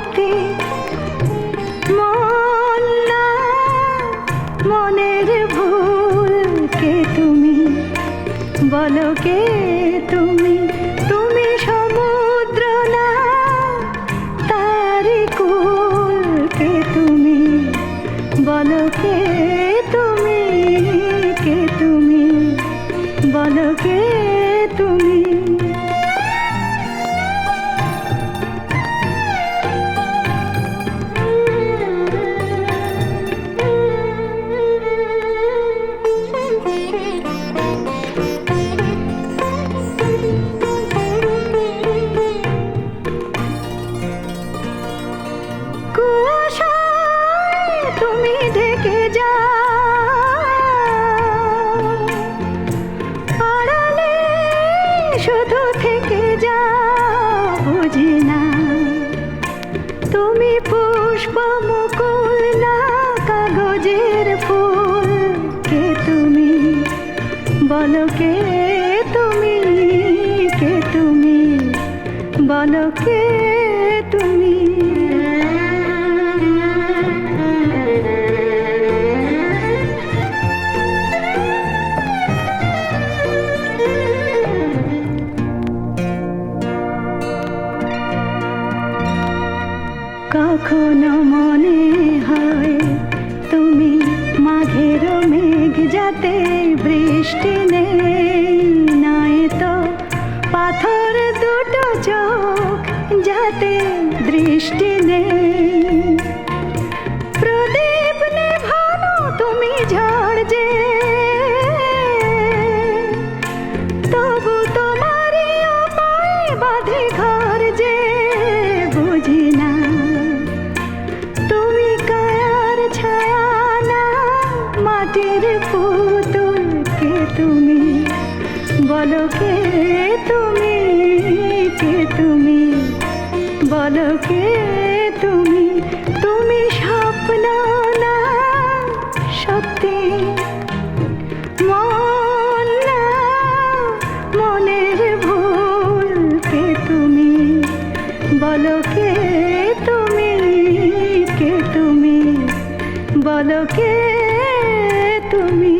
সত্যি মন না মনের ভুল। কে তুমি বলো, কে তুমি? তুমি সমুদ্র না তারি কুল। কে তুমি বলো, কে তুমি? কে তুমি বলো, কে তুমি? কুয়াশায় তুমি ঢেকে যাও, আড়ালে শুধু থেকে যাও। বুঝি না তুমি পুষ্প মুকুল না কাগজের ফুল। কে তুমি বলো, কে তুমি? কে তুমি বলো, কে তুমি? কখনো মনে হয় তুমি মাঘের মেঘ, যাতে বৃষ্টি নেই। নয় তো পাথর দুটো চোখ, যাতে দৃষ্টি নেই। প্রদীপ নেভানো তুমি ঝড় যে, তবু তোমারই পায়ে বাঁধে ঘর যে। বুঝি না তুমি কায়ার ছায়া না মাটির পুতুল। কে তুমি বলো, কে তুমি? কে তুমি বলো, কে তুমি? তুমি স্বপ্ন না সত্যি মন না মনের ভুল। কে তুমি বলো, কে তুমি? কে তুমি বলো, কে তুমি?